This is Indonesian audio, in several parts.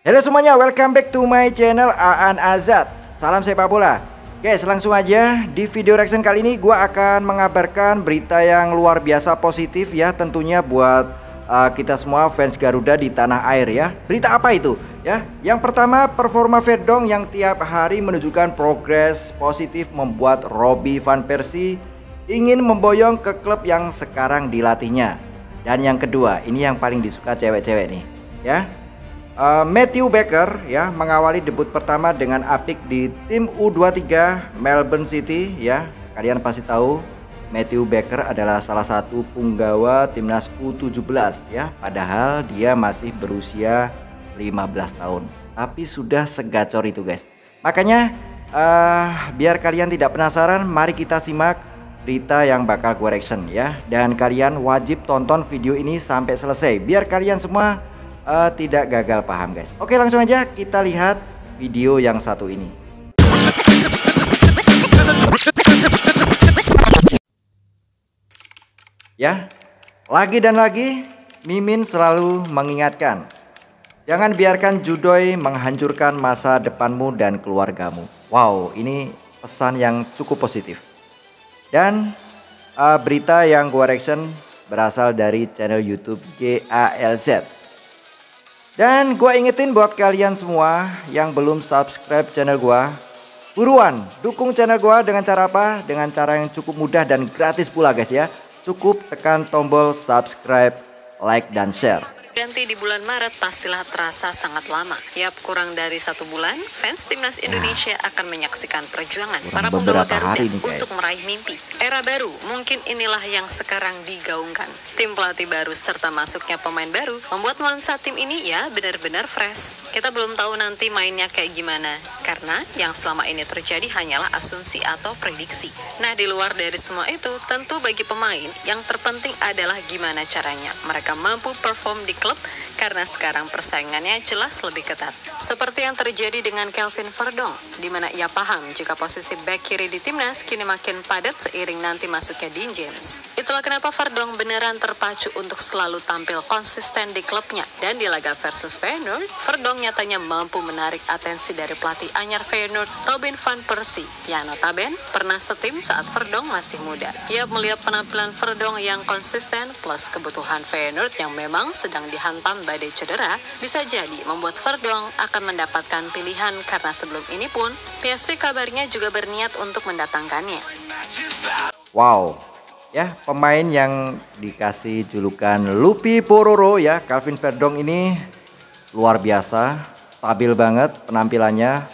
Halo semuanya, welcome back to my channel Aan Azad. Salam sepak bola. Guys, langsung aja di video reaction kali ini gua akan mengabarkan berita yang luar biasa positif ya, tentunya buat kita semua fans Garuda di tanah air ya. Berita apa itu? Ya, yang pertama, performa Verdong yang tiap hari menunjukkan progres positif membuat Robby van Persie ingin memboyong ke klub yang sekarang dilatihnya. Dan yang kedua, ini yang paling disuka cewek-cewek nih, ya. Matthew Baker ya mengawali debut pertama dengan apik di tim U23 Melbourne City ya. Kalian pasti tahu Matthew Baker adalah salah satu punggawa timnas U17 ya. Padahal dia masih berusia 15 tahun. Tapi sudah segacor itu guys. Makanya biar kalian tidak penasaran, mari kita simak berita yang bakal gue reaction ya. Dan kalian wajib tonton video ini sampai selesai biar kalian semua tidak gagal paham guys. Oke, langsung aja kita lihat video yang satu ini. Ya, lagi dan lagi Mimin selalu mengingatkan, jangan biarkan judoy menghancurkan masa depanmu dan keluargamu. Wow, ini pesan yang cukup positif. Dan berita yang gua reaction berasal dari channel YouTube GALZ. Dan gue ingetin buat kalian semua yang belum subscribe channel gue, buruan dukung channel gue dengan cara apa? Dengan cara yang cukup mudah dan gratis pula guys ya. Cukup tekan tombol subscribe, like, dan share. Ganti di bulan Maret pastilah terasa sangat lama. Yap, kurang dari 1 bulan, fans timnas Indonesia akan menyaksikan perjuangan para penggawa Garuda untuk meraih mimpi. Era baru, mungkin inilah yang sekarang digaungkan. Tim pelatih baru serta masuknya pemain baru membuat nuansa tim ini ya benar-benar fresh. Kita belum tahu nanti mainnya kayak gimana, karena yang selama ini terjadi hanyalah asumsi atau prediksi. Nah, di luar dari semua itu, tentu bagi pemain yang terpenting adalah gimana caranya mereka mampu perform di klub, karena sekarang persaingannya jelas lebih ketat. Seperti yang terjadi dengan Kelvin Verdong, di mana ia paham jika posisi back kiri di timnas kini makin padat seiring nanti masuknya Dean James. Itulah kenapa Verdong beneran terpacu untuk selalu tampil konsisten di klubnya. Dan di laga versus Feyenoord, Verdong nyatanya mampu menarik atensi dari pelatih anyar Feyenoord, Robby van Persie, yang notabene pernah setim saat Verdong masih muda. Ia melihat penampilan Verdong yang konsisten plus kebutuhan Feyenoord yang memang sedang dihantam badai cedera, bisa jadi membuat Verdong akan mendapatkan pilihan, karena sebelum ini pun PSV kabarnya juga berniat untuk mendatangkannya. Wow, ya, pemain yang dikasih julukan Lupi Pororo ya, Kelvin Verdong ini luar biasa, stabil banget penampilannya.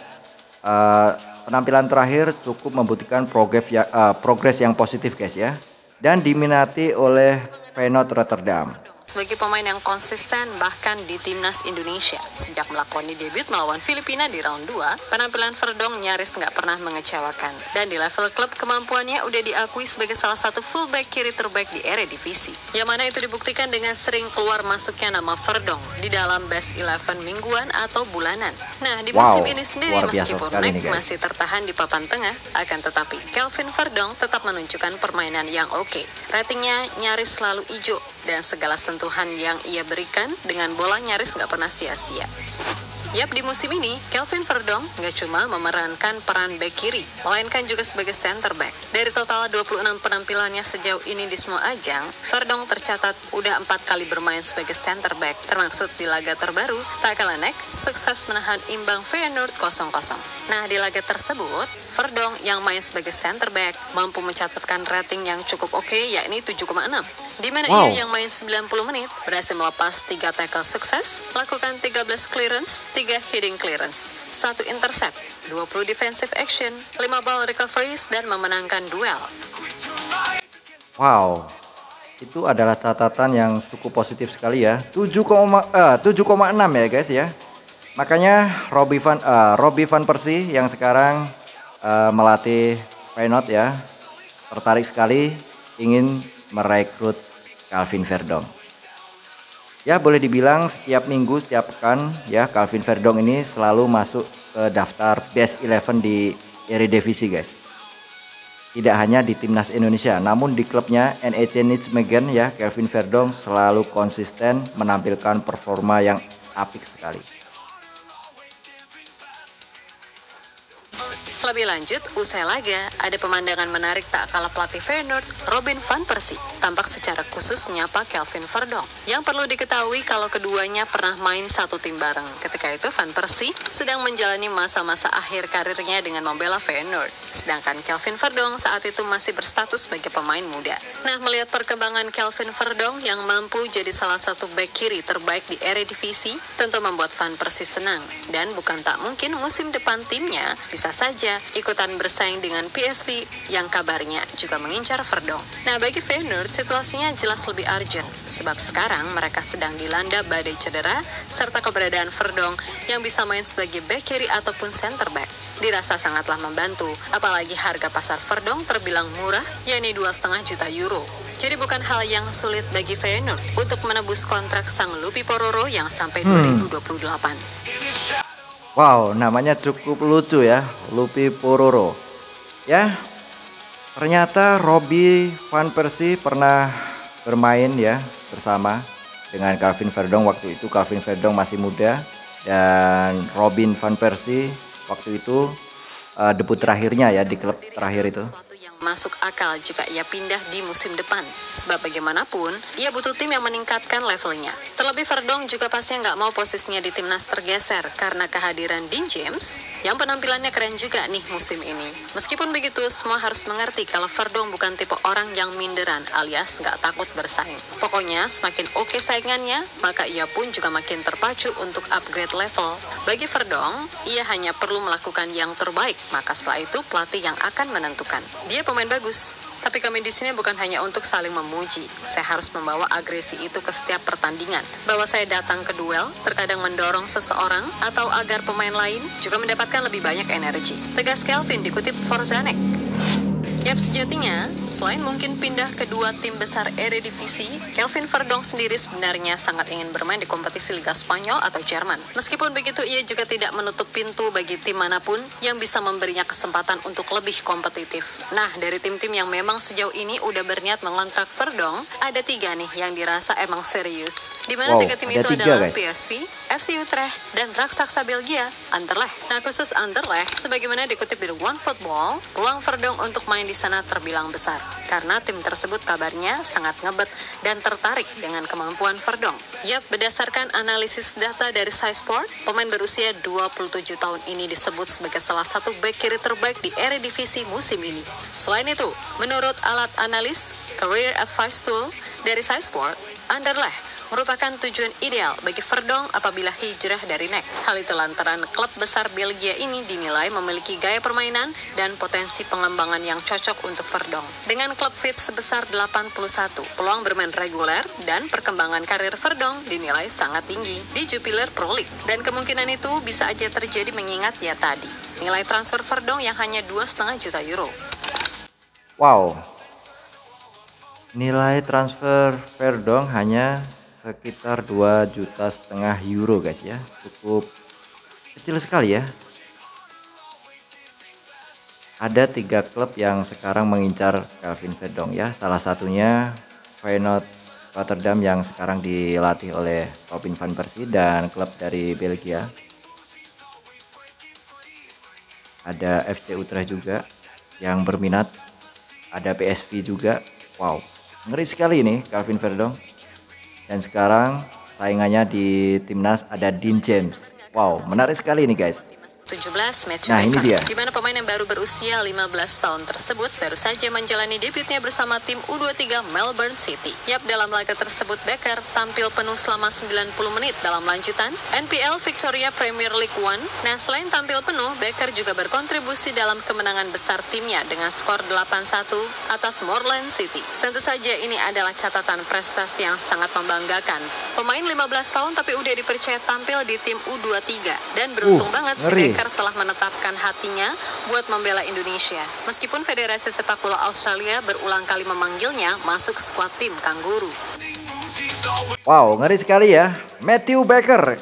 Penampilan terakhir cukup membuktikan progres yang positif guys ya, dan diminati oleh Feyenoord Rotterdam. Sebagai pemain yang konsisten bahkan di timnas Indonesia, sejak melakoni debut melawan Filipina di round 2, penampilan Verdong nyaris nggak pernah mengecewakan. Dan di level klub, kemampuannya udah diakui sebagai salah satu fullback kiri terbaik di Eredivisie. Yang mana itu dibuktikan dengan sering keluar masuknya nama Verdong di dalam best 11 mingguan atau bulanan. Nah, di musim ini sendiri meskipun Mac masih tertahan di papan tengah, akan tetapi Kelvin Verdong tetap menunjukkan permainan yang oke. Ratingnya nyaris selalu hijau, dan segala sentuhan yang ia berikan dengan bola nyaris nggak pernah sia-sia. Yap, di musim ini, Kelvin Verdong nggak cuma memerankan peran back kiri, melainkan juga sebagai center back. Dari total 26 penampilannya sejauh ini di semua ajang, Verdong tercatat udah 4 kali bermain sebagai center back, termaksud di laga terbaru, tak kalah Nek, sukses menahan imbang Feyenoord 0-0. Nah, di laga tersebut, Verdong yang main sebagai center back mampu mencatatkan rating yang cukup oke, yakni 7,6. Di mana ia yang main 90 menit berhasil melepas 3 tackle sukses, melakukan 13 clearance, 3 heading clearance, 1 intercept, 20 defensive action, 5 ball recoveries, dan memenangkan duel. Wow, itu adalah catatan yang cukup positif sekali ya. 7,6 ya guys ya. Makanya Robby van Persie yang sekarang melatih Feyenoord ya, tertarik sekali ingin merekrut Kelvin Verdong. Ya, boleh dibilang setiap minggu, setiap pekan ya, Kelvin Verdong ini selalu masuk ke daftar best 11 di Eredivisie guys. Tidak hanya di timnas Indonesia, namun di klubnya NEC Nijmegen ya, Kelvin Verdong selalu konsisten menampilkan performa yang apik sekali. Lebih lanjut, usai laga, ada pemandangan menarik tak kalah pelatih Feyenoord, Robin van Persie, tampak secara khusus menyapa Kelvin Verdonk. Yang perlu diketahui kalau keduanya pernah main satu tim bareng. Ketika itu Van Persie sedang menjalani masa-masa akhir karirnya dengan membela Feyenoord. Sedangkan Kelvin Verdonk saat itu masih berstatus sebagai pemain muda. Nah, melihat perkembangan Kelvin Verdonk yang mampu jadi salah satu bek kiri terbaik di Eredivisie, tentu membuat Van Persie senang. Dan bukan tak mungkin musim depan timnya bisa saja ikutan bersaing dengan PSV yang kabarnya juga mengincar Verdonk. Nah, bagi Feyenoord situasinya jelas lebih urgent, sebab sekarang mereka sedang dilanda badai cedera serta keberadaan Verdonk yang bisa main sebagai bek kiri ataupun center back dirasa sangatlah membantu, apalagi harga pasar Verdonk terbilang murah, yakni 2,5 juta euro. Jadi bukan hal yang sulit bagi Feyenoord untuk menebus kontrak sang Lupi Pororo yang sampai 2028. Wow, namanya cukup lucu ya, Lupi Pororo. Ya, ternyata Robby van Persie pernah bermain ya bersama dengan Kelvin Verdonk. Waktu itu Kelvin Verdonk masih muda dan Robin van Persie waktu itu debut terakhirnya ya di klub terakhir itu. Masuk akal jika ia pindah di musim depan, sebab bagaimanapun ia butuh tim yang meningkatkan levelnya. Terlebih Verdonk juga pasti nggak mau posisinya di timnas tergeser karena kehadiran Dean James yang penampilannya keren juga nih musim ini. Meskipun begitu, semua harus mengerti kalau Verdonk bukan tipe orang yang minderan alias nggak takut bersaing. Pokoknya semakin oke saingannya, maka ia pun juga makin terpacu untuk upgrade level. Bagi Verdonk, ia hanya perlu melakukan yang terbaik, maka setelah itu pelatih yang akan menentukan. Dia pemain bagus, tapi kami di sini bukan hanya untuk saling memuji. Saya harus membawa agresi itu ke setiap pertandingan. Bahwa saya datang ke duel, terkadang mendorong seseorang atau agar pemain lain juga mendapatkan lebih banyak energi. Tegas Kelvin dikutip Forzanek. Yap, sejatinya, selain mungkin pindah ke dua tim besar Eredivisie, Kelvin Verdonk sendiri sebenarnya sangat ingin bermain di kompetisi Liga Spanyol atau Jerman. Meskipun begitu, ia juga tidak menutup pintu bagi tim manapun yang bisa memberinya kesempatan untuk lebih kompetitif. Nah, dari tim-tim yang memang sejauh ini udah berniat mengontrak Verdonk, ada 3 nih yang dirasa emang serius. Di mana 3 tim itu adalah PSV, FC Utrecht, dan raksasa Belgia, Anderlecht. Nah, khusus Anderlecht, sebagaimana dikutip dari OneFootball, peluang Verdonk untuk main di sana terbilang besar karena tim tersebut kabarnya sangat ngebet dan tertarik dengan kemampuan Verdonk. Yap, berdasarkan analisis data dari SciSport, pemain berusia 27 tahun ini disebut sebagai salah satu bek kiri terbaik di Eredivisie musim ini. Selain itu, menurut alat analis Career Advice Tool dari SciSport, Anderlecht merupakan tujuan ideal bagi Verdonk apabila hijrah dari NEC. Hal itu lantaran klub besar Belgia ini dinilai memiliki gaya permainan dan potensi pengembangan yang cocok untuk Verdonk. Dengan klub fit sebesar 81, peluang bermain reguler dan perkembangan karir Verdonk dinilai sangat tinggi di Jupiler Pro League. Dan kemungkinan itu bisa aja terjadi mengingat ya tadi, nilai transfer Verdonk yang hanya 2,5 juta euro. Wow, nilai transfer Verdonk hanya sekitar 2,5 juta euro guys ya, cukup kecil sekali ya. Ada 3 klub yang sekarang mengincar Kelvin Verdonk ya, salah satunya Feyenoord Rotterdam yang sekarang dilatih oleh Robin van Persie dan klub dari Belgia. Ada FC Utrecht juga yang berminat, ada PSV juga. Wow, ngeri sekali ini Kelvin Verdonk. Dan sekarang saingannya di timnas ada Dean James. Wow, menarik sekali ini guys. 17 match Nah, ini dia. di mana pemain yang baru berusia 15 tahun tersebut baru saja menjalani debutnya bersama tim U23 Melbourne City. Yap, dalam laga tersebut Becker tampil penuh selama 90 menit dalam lanjutan NPL Victoria Premier League 1. Nah, selain tampil penuh, Becker juga berkontribusi dalam kemenangan besar timnya dengan skor 8-1 atas Moorland City. Tentu saja ini adalah catatan prestasi yang sangat membanggakan. Pemain 15 tahun tapi udah dipercaya tampil di tim U23 dan beruntung banget si Becker telah menetapkan hatinya buat membela Indonesia. Meskipun Federasi Sepak Bola Australia berulang kali memanggilnya masuk skuad tim Kangguru. Wow, ngeri sekali ya. Matthew Becker,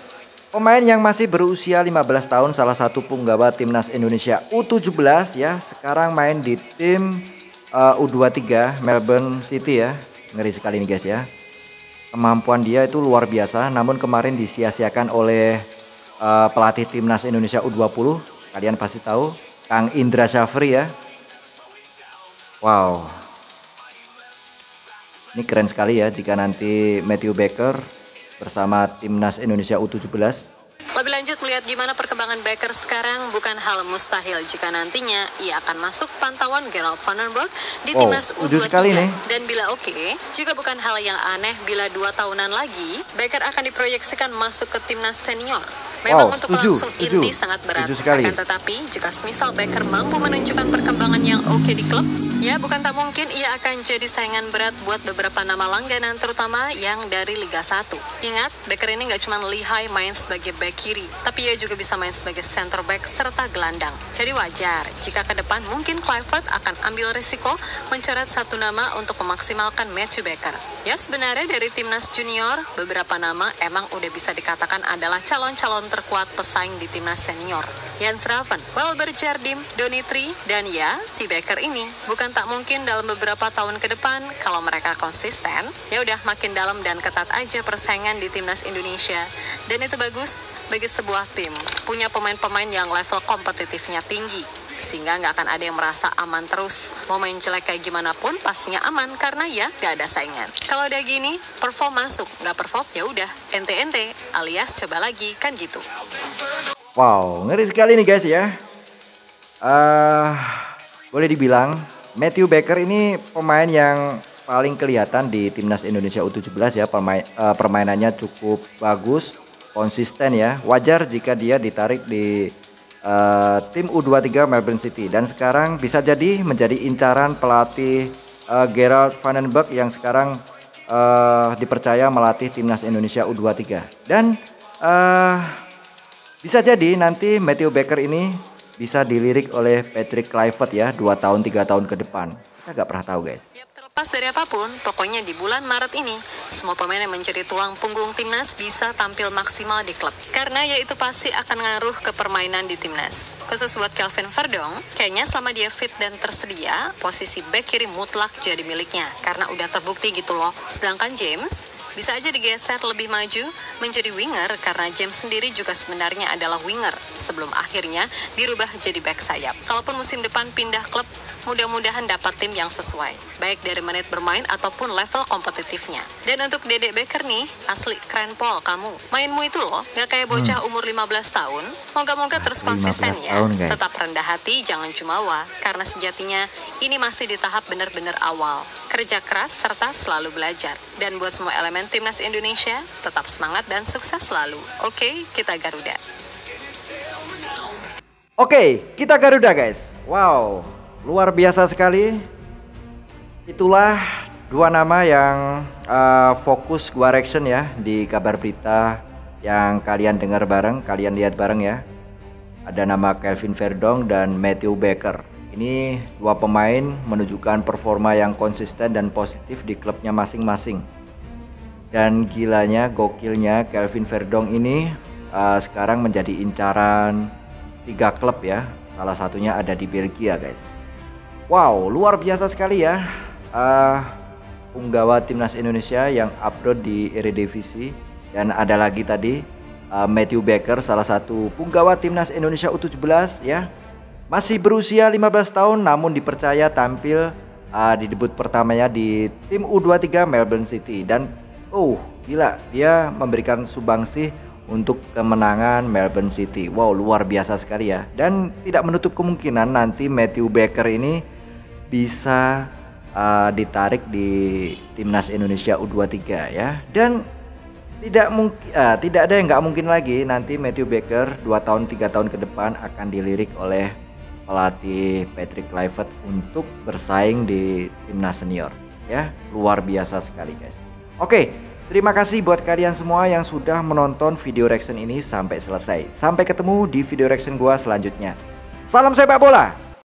pemain yang masih berusia 15 tahun, salah satu punggawa timnas Indonesia U17 ya, sekarang main di tim U23 Melbourne City ya. Ngeri sekali nih guys ya. Kemampuan dia itu luar biasa, namun kemarin disia-siakan oleh pelatih timnas Indonesia U20. Kalian pasti tahu Kang Indra Syafri ya. Wow, ini keren sekali ya jika nanti Matthew Baker bersama timnas Indonesia U17. Lebih lanjut melihat gimana perkembangan Baker sekarang, bukan hal mustahil jika nantinya ia akan masuk pantauan Gerald Vandenberg di timnas U23. Dan bila oke, juga bukan hal yang aneh bila 2 tahunan lagi Baker akan diproyeksikan masuk ke timnas senior. Memang untuk langsung inti sangat berat, akan tetapi jika semisal Baker mampu menunjukkan perkembangan yang oke di klub, ya bukan tak mungkin ia akan jadi saingan berat buat beberapa nama langganan, terutama yang dari Liga 1. Ingat, Baker ini nggak cuma lihai main sebagai back kiri, tapi ia juga bisa main sebagai center back serta gelandang. Jadi wajar jika ke depan mungkin Kluivert akan ambil risiko mencoret satu nama untuk memaksimalkan Matthew Baker. Ya sebenarnya dari timnas junior, beberapa nama emang udah bisa dikatakan adalah calon-calon terkuat pesaing di timnas senior. Jens Raven, Welber Jardim, Donitri, dan ya si Baker ini bukan tak mungkin dalam beberapa tahun ke depan kalau mereka konsisten, ya udah makin dalam dan ketat aja persaingan di timnas Indonesia. Dan itu bagus bagi sebuah tim punya pemain-pemain yang level kompetitifnya tinggi, sehingga nggak akan ada yang merasa aman terus. Mau main jelek kayak gimana pun pastinya aman karena ya nggak ada saingan. Kalau udah gini, perform masuk, nggak perform ya udah ente-ente alias coba lagi kan gitu. Wow, ngeri sekali nih guys ya. Boleh dibilang Matthew Baker ini pemain yang paling kelihatan di timnas Indonesia U17 ya. Permainannya cukup bagus, konsisten ya. Wajar jika dia ditarik di tim U23 Melbourne City, dan sekarang bisa jadi menjadi incaran pelatih Gerald Vandenberg yang sekarang dipercaya melatih timnas Indonesia U23. Dan bisa jadi nanti Matthew Baker ini bisa dilirik oleh Patrick Kluivert ya 2 tahun 3 tahun ke depan. Kita nggak pernah tahu guys. Terlepas dari apapun, pokoknya di bulan Maret ini semua pemain yang menjadi tulang punggung timnas bisa tampil maksimal di klub. Karena yaitu pasti akan ngaruh ke permainan di timnas. Khusus buat Kelvin Verdong, kayaknya selama dia fit dan tersedia, posisi back kiri mutlak jadi miliknya karena udah terbukti gitu loh. Sedangkan James bisa aja digeser lebih maju menjadi winger karena James sendiri juga sebenarnya adalah winger sebelum akhirnya dirubah jadi back sayap. Kalaupun musim depan pindah klub, mudah-mudahan dapat tim yang sesuai, baik dari menit bermain ataupun level kompetitifnya. Dan untuk Dedek Baker nih, asli keren Pol kamu. Mainmu itu loh, gak kayak bocah umur 15 tahun. Moga-moga terus konsisten ya. Tetap rendah hati, jangan jumawa, karena sejatinya ini masih di tahap benar-benar awal. Kerja keras serta selalu belajar. Dan buat semua elemen timnas Indonesia, tetap semangat dan sukses selalu. Oke, kita Garuda. Oke, kita Garuda guys. Wow, luar biasa sekali. Itulah 2 nama yang fokus gua reaction ya di kabar berita yang kalian dengar bareng, kalian lihat bareng ya. Ada nama Kelvin Verdong dan Matthew Baker. Ini 2 pemain menunjukkan performa yang konsisten dan positif di klubnya masing-masing. Dan gilanya, gokilnya Kelvin Verdong ini sekarang menjadi incaran 3 klub ya. Salah satunya ada di Belgia guys. Wow, luar biasa sekali ya. Punggawa timnas Indonesia yang upload di Eredivisie. Dan ada lagi tadi Matthew Baker, salah satu punggawa timnas Indonesia U17 ya. Masih berusia 15 tahun namun dipercaya tampil di debut pertamanya di tim U23 Melbourne City. Dan gila, dia memberikan sumbangsi untuk kemenangan Melbourne City. Wow, luar biasa sekali ya. Dan tidak menutup kemungkinan nanti Matthew Baker ini bisa ditarik di timnas Indonesia U23 ya. Dan tidak ada yang nggak mungkin lagi nanti Matthew Baker 2 tahun 3 tahun ke depan akan dilirik oleh pelatih Patrick Kluivert untuk bersaing di timnas senior ya. Luar biasa sekali guys. Oke, terima kasih buat kalian semua yang sudah menonton video reaction ini sampai selesai. Sampai ketemu di video reaction gua selanjutnya. Salam sepak bola.